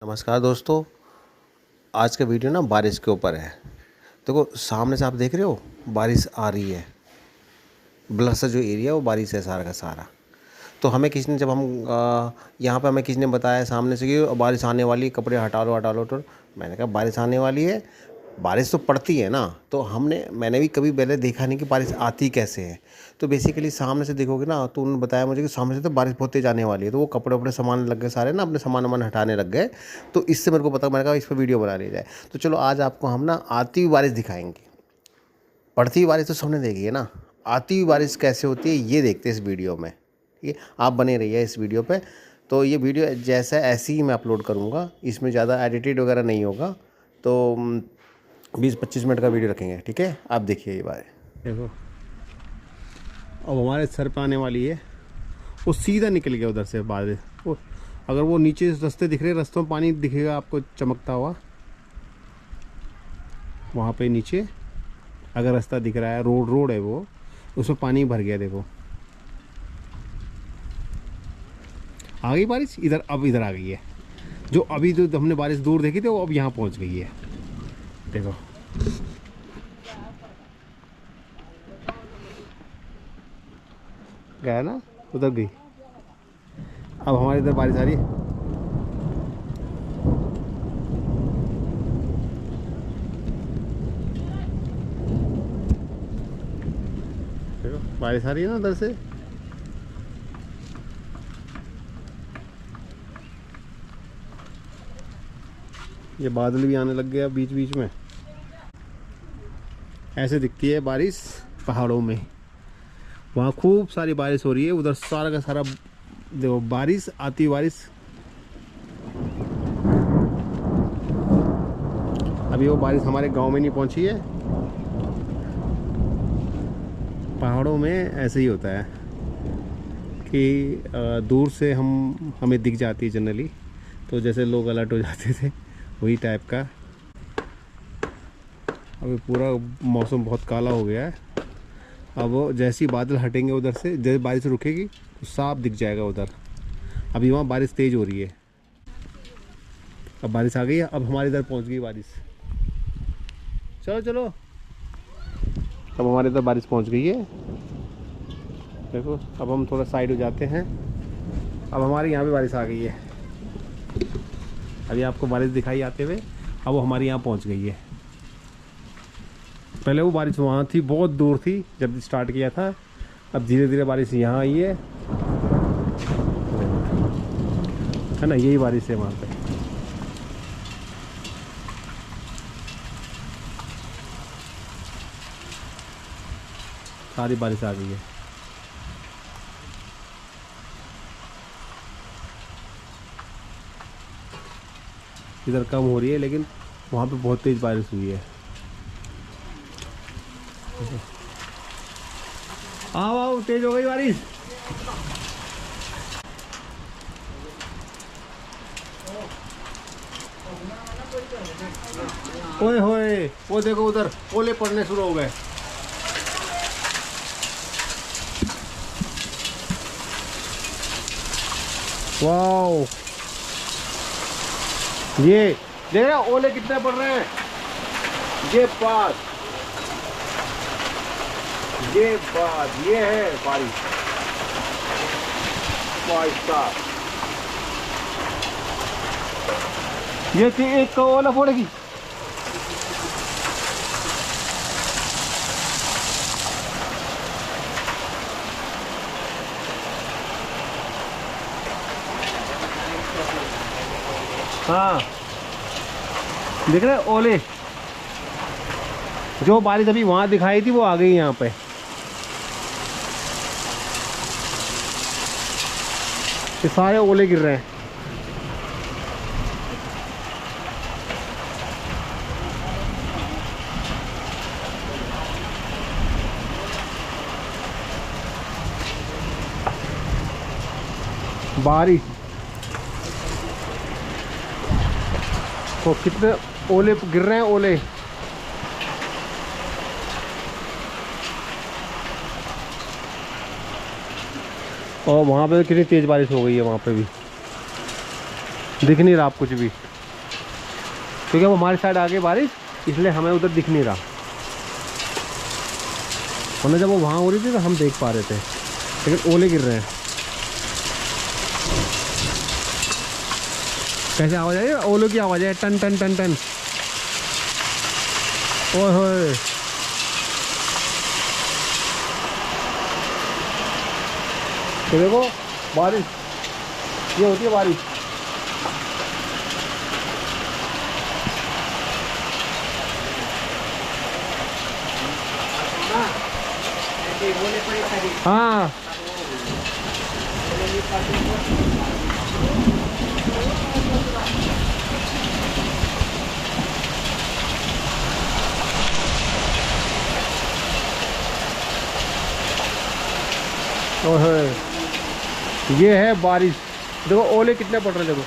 नमस्कार दोस्तों। आज का वीडियो ना बारिश के ऊपर है। देखो सामने से आप देख रहे हो बारिश आ रही है। ब्लर सा जो एरिया है वो बारिश है सारा का सारा। तो हमें किसी ने जब हम यहाँ पे हमें किसी ने बताया सामने से कि बारिश आने वाली है, कपड़े हटा लो। तो मैंने कहा बारिश आने वाली है, बारिश तो पड़ती है ना। तो मैंने भी कभी पहले देखा नहीं कि बारिश आती कैसे है। तो बेसिकली सामने से देखोगे ना तो उन्होंने बताया मुझे कि सामने से तो बारिश बहुत तेज आने वाली है। तो वो कपड़े वपड़े सामान लग गए सारे ना, अपने सामान वामान हटाने लग गए। तो इससे मेरे को पता, मैंने कहा इस पर वीडियो बना ली जाए। तो चलो आज आपको हम ना आती हुई बारिश दिखाएंगे। पड़ती हुई बारिश तो सबने देखी है ना, आती हुई बारिश कैसे होती है ये देखते हैं इस वीडियो में। ठीक है, आप बने रहिए इस वीडियो पे। तो ये वीडियो जैसा ऐसे ही मैं अपलोड करूँगा, इसमें ज़्यादा एडिटेड वगैरह नहीं होगा। तो 20-25 मिनट का वीडियो रखेंगे। ठीक है, आप देखिए ये बात। देखो अब हमारे सर पे आने वाली है। वो सीधा निकल गया उधर से बारिश। वो अगर वो नीचे रास्ते दिख रहे, रास्तों में पानी दिखेगा आपको चमकता हुआ, वहाँ पे नीचे अगर रास्ता दिख रहा है, रोड है वो, उसमें पानी भर गया। देखो आ गई बारिश इधर, अब इधर आ गई है। जो अभी जो हमने बारिश दूर देखी थी वो अब यहाँ पहुँच गई है। देखो गया ना, उधर गई। अब हमारे इधर बारिश आ रही है। देखो बारिश आ रही है ना उधर से। ये बादल भी आने लग गया बीच बीच में। ऐसे दिखती है बारिश पहाड़ों में। वहाँ खूब सारी बारिश हो रही है, उधर सारा का सारा देखो बारिश आती बारिश। अभी वो बारिश हमारे गांव में नहीं पहुंची है। पहाड़ों में ऐसे ही होता है कि दूर से हमें दिख जाती है जनरली। तो जैसे लोग अलर्ट हो जाते थे वही टाइप का। अभी पूरा मौसम बहुत काला हो गया है। अब वो जैसे ही बादल हटेंगे उधर से, जैसे बारिश रुकेगी तो साफ दिख जाएगा उधर। अभी वहाँ बारिश तेज़ हो रही है। अब बारिश आ गई है, अब हमारे इधर पहुँच गई बारिश। चलो चलो, अब हमारे इधर बारिश पहुँच गई है। देखो अब हम थोड़ा साइड हो जाते हैं। अब हमारे यहाँ भी बारिश आ गई है। अभी आपको बारिश दिखाई आते हुए, अब वो हमारे यहाँ पहुँच गई है। पहले वो बारिश वहाँ थी, बहुत दूर थी जब स्टार्ट किया था। अब धीरे धीरे बारिश यहाँ आई है ना, यही बारिश है वहाँ पे। सारी बारिश आ गई है। इधर कम हो रही है लेकिन वहाँ पे बहुत तेज बारिश हुई है। आओ आओ, तेज हो गई बारिश। ओए होए, वो देखो उधर ओले पड़ने शुरू हो गए। वाओ, ये देख रहे ओले कितने पड़ रहे हैं। ये बात ये है बारिश भाई साहब। ये एक को ओला फोड़ेगी। हाँ देख रहे ओले, जो बारिश अभी वहां दिखाई थी वो आ गई यहाँ पे। ये सारे ओले गिर रहे हैं। बारिश तो कितने ओले गिर रहे हैं, ओले। और वहाँ पे कितनी तेज़ बारिश हो गई है, वहाँ पे भी दिख नहीं रहा आप कुछ भी। क्योंकि अब हमारी साइड आ गई बारिश, इसलिए हमें उधर दिख नहीं रहा, वरना जब वो वहाँ हो रही थी तो हम देख पा रहे थे, लेकिन ओले गिर रहे हैं। कैसे आवाज़ आई? ओलों की आवाज़ है, टन टन टन टन। ओए होए, तो देखो बारिश, ये होती है बारिश। हाँ ओहे, ये है बारिश। देखो ओले कितने पड़ रहे हैं, देखो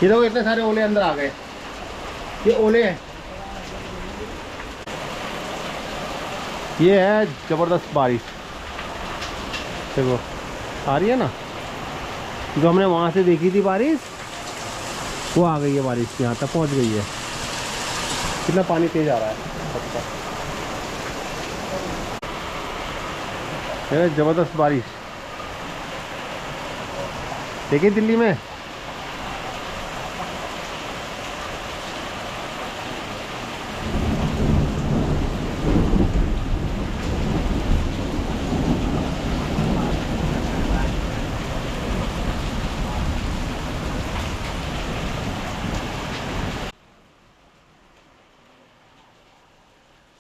ये देखो इतने सारे ओले अंदर आ गए, ये ओले हैं। ये है ज़बरदस्त बारिश, देखो आ रही है ना, जो हमने वहाँ से देखी थी बारिश, वो आ गई है बारिश, यहाँ तक पहुँच गई है। कितना पानी तेज आ रहा है, ज़बरदस्त बारिश। देखिए दिल्ली में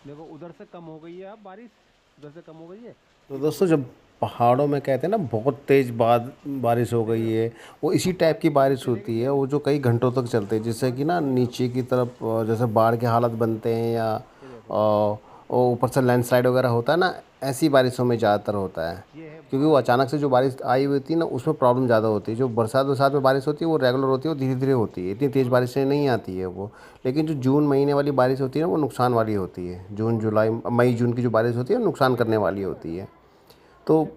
देखो उधर से कम हो गई है, अब बारिश उधर से कम हो गई है। तो दोस्तों, जब पहाड़ों में कहते हैं ना बहुत तेज़ बारिश हो गई है, वो इसी टाइप की बारिश होती है, वो जो कई घंटों तक चलते हैं, जिससे कि ना नीचे की तरफ जैसे बाढ़ के हालात बनते हैं, या और ऊपर से लैंडस्लाइड वगैरह होता है ना, ऐसी बारिशों में ज़्यादातर होता है। क्योंकि वो अचानक से जो बारिश आई हुई होती है ना, उसमें प्रॉब्लम ज़्यादा होती है। जो बरसात में बारिश होती है वो रेगुलर होती है, वो धीरे धीरे होती है, इतनी तेज़ बारिशें नहीं आती है वो। लेकिन जो जून महीने वाली बारिश होती है ना, वो नुकसान वाली होती है। जून जुलाई मई जून की जो बारिश होती है, नुकसान करने वाली होती है। तो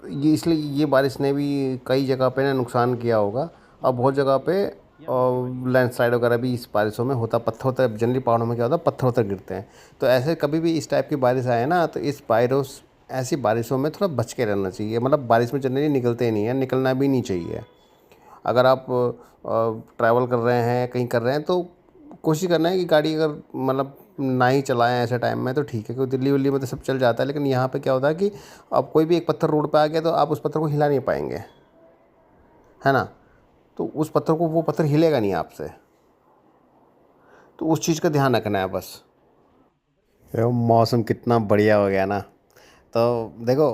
ये इसलिए ये बारिश ने भी कई जगह पे ना नुकसान किया होगा, और बहुत जगह पे लैंडस्लाइड वगैरह भी इस बारिशों में होता। पत्थर होता है जनरली, पहाड़ों में क्या होता है, पत्थर उतर गिरते हैं। तो ऐसे कभी भी इस टाइप की बारिश आए ना, तो ऐसी बारिशों में थोड़ा बच के रहना चाहिए। मतलब बारिश में जनरली निकलते नहीं है, निकलना भी नहीं चाहिए। अगर आप ट्रैवल कर रहे हैं, कहीं कर रहे हैं, तो कोशिश करना है कि गाड़ी अगर मतलब ना ही चलाएं ऐसे टाइम में, तो ठीक है। क्योंकि दिल्ली विल्ली में तो सब चल जाता है, लेकिन यहाँ पे क्या होता है कि अब कोई भी एक पत्थर रोड पे आ गया तो आप उस पत्थर को हिला नहीं पाएंगे, है ना। तो उस पत्थर को, वो पत्थर हिलेगा नहीं आपसे, तो उस चीज़ का ध्यान रखना है बस। मौसम कितना बढ़िया हो गया ना। तो देखो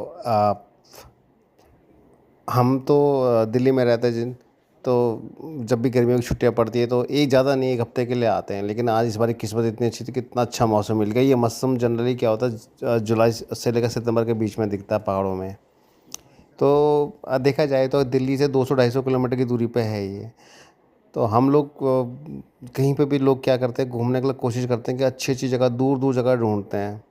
हम तो दिल्ली में रहते हैं जिन, तो जब भी गर्मियों की छुट्टियां पड़ती है तो एक ज़्यादा नहीं, एक हफ्ते के लिए आते हैं। लेकिन आज इस बार किस्मत इतनी अच्छी थी कि इतना अच्छा मौसम मिल गया। ये मौसम जनरली क्या होता है, जुलाई से लेकर सितंबर के बीच में दिखता है पहाड़ों में। तो देखा जाए तो दिल्ली से 200-250 किलोमीटर की दूरी पे है ये। तो हम लोग कहीं पे भी लोग क्या करते हैं, घूमने के लिए कोशिश करते हैं कि अच्छी अच्छी जगह, दूर दूर जगह ढूंढते हैं।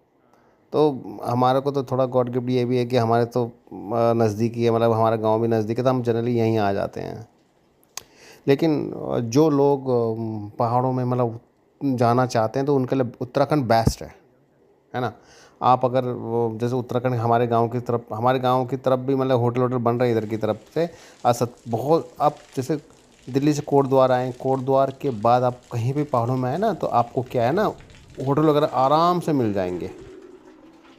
तो हमारे को तो थोड़ा गॉड गिफ्ट ये भी है कि हमारे तो नज़दीक ही है, मतलब हमारा गांव भी नज़दीक है, तो हम जनरली यहीं आ जाते हैं। लेकिन जो लोग पहाड़ों में मतलब जाना चाहते हैं, तो उनके लिए उत्तराखंड बेस्ट है ना। आप अगर वो जैसे उत्तराखंड, हमारे गांव की तरफ भी मतलब होटल वोटल बन रहे हैं इधर की तरफ से। बहुत आप जैसे दिल्ली से कोटद्वार आएँ, कोटद्वार के बाद आप कहीं भी पहाड़ों में आए ना, तो आपको क्या है ना, होटल वगैरह आराम से मिल जाएंगे,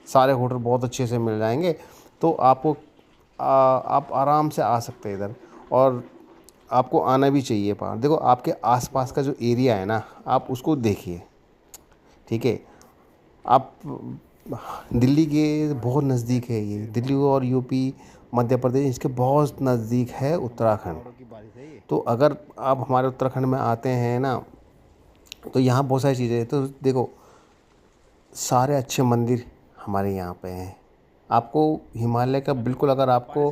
सारे होटल बहुत अच्छे से मिल जाएंगे। तो आपको आप आराम से आ सकते हैं इधर, और आपको आना भी चाहिए पहाड़। देखो आपके आसपास का जो एरिया है ना, आप उसको देखिए, ठीक है। आप दिल्ली के बहुत नज़दीक है ये, दिल्ली और यूपी, मध्य प्रदेश, इसके बहुत नज़दीक है उत्तराखंड। तो अगर आप हमारे उत्तराखंड में आते हैं ना, तो यहाँ बहुत सारी चीज़ें हैं। तो देखो सारे अच्छे मंदिर हमारे यहाँ पे हैं। आपको हिमालय का बिल्कुल, अगर आपको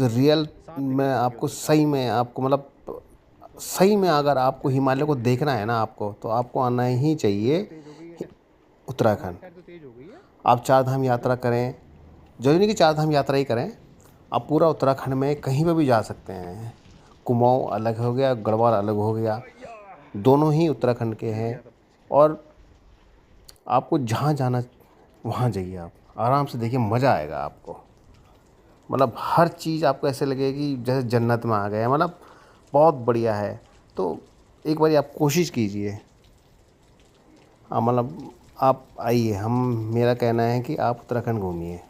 रियल में, आपको सही में, आपको मतलब सही में अगर आपको हिमालय को देखना है ना आपको, तो आपको आना ही चाहिए उत्तराखंड। आप चार धाम यात्रा करें, जरूरी नहीं कि चार धाम यात्रा ही करें, आप पूरा उत्तराखंड में कहीं पर भी जा सकते हैं। कुमाऊँ अलग हो गया, गढ़वाल अलग हो गया, दोनों ही उत्तराखंड के हैं। और आपको जहाँ जाना वहाँ जाइए, आप आराम से देखिए, मज़ा आएगा आपको। मतलब हर चीज़ आपको ऐसे लगेगी जैसे जन्नत में आ गए हैं, मतलब बहुत बढ़िया है। तो एक बारी आप कोशिश कीजिए। मतलब आप आइए, मेरा कहना है कि आप उत्तराखंड घूमिए,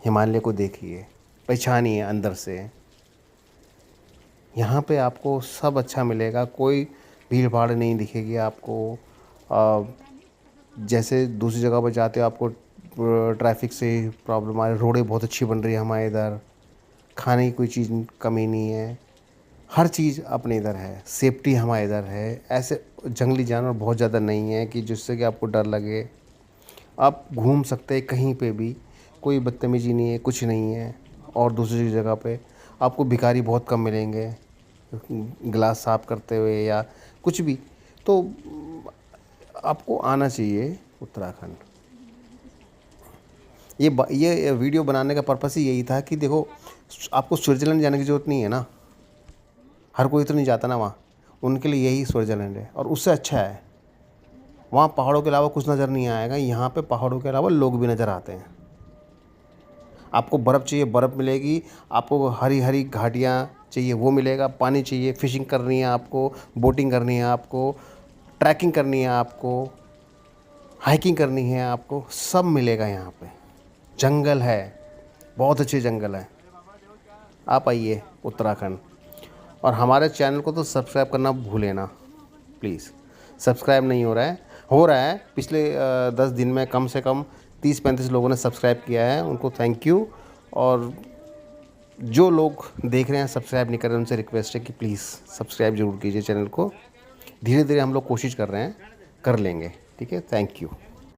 हिमालय को देखिए, पहचानिए अंदर से। यहाँ पे आपको सब अच्छा मिलेगा, कोई भीड़ भाड़ नहीं दिखेगी आपको। अ, जैसे दूसरी जगह पर जाते हो आपको ट्रैफिक से प्रॉब्लम आ रही, रोडें बहुत अच्छी बन रही है हमारे इधर, खाने की कोई चीज़ कमी नहीं है, हर चीज़ अपने इधर है, सेफ्टी हमारे इधर है। ऐसे जंगली जानवर बहुत ज़्यादा नहीं है कि जिससे कि आपको डर लगे। आप घूम सकते हैं कहीं पे भी, कोई बदतमीजी नहीं है, कुछ नहीं है। और दूसरी जगह पे आपको भिखारी बहुत कम मिलेंगे गिलास साफ़ करते हुए या कुछ भी। तो आपको आना चाहिए उत्तराखंड। ये वीडियो बनाने का पर्पस ही यही था कि देखो, आपको स्विट्ज़रलैंड जाने की ज़रूरत नहीं है ना, हर कोई तो नहीं जाता ना वहाँ, उनके लिए यही स्विट्ज़रलैंड है और उससे अच्छा है। वहाँ पहाड़ों के अलावा कुछ नज़र नहीं आएगा, यहाँ पे पहाड़ों के अलावा लोग भी नज़र आते हैं। आपको बर्फ़ चाहिए, बर्फ़ मिलेगी, आपको हरी हरी घाटियाँ चाहिए वो मिलेगा, पानी चाहिए, फ़िशिंग करनी है आपको, बोटिंग करनी है आपको, ट्रैकिंग करनी है आपको, हाइकिंग करनी है आपको, सब मिलेगा यहाँ पे। जंगल है, बहुत अच्छे जंगल हैं। आप आइए उत्तराखंड। और हमारे चैनल को तो सब्सक्राइब करना भूलें ना प्लीज़। सब्सक्राइब नहीं हो रहा है, हो रहा है। पिछले 10 दिन में कम से कम 30-35 लोगों ने सब्सक्राइब किया है, उनको थैंक यू। और जो लोग देख रहे हैं सब्सक्राइब नहीं कर रहे, उनसे रिक्वेस्ट है कि प्लीज़ सब्सक्राइब ज़रूर कीजिए चैनल को। धीरे धीरे हम लोग कोशिश कर रहे हैं, कर लेंगे। ठीक है, थैंक यू।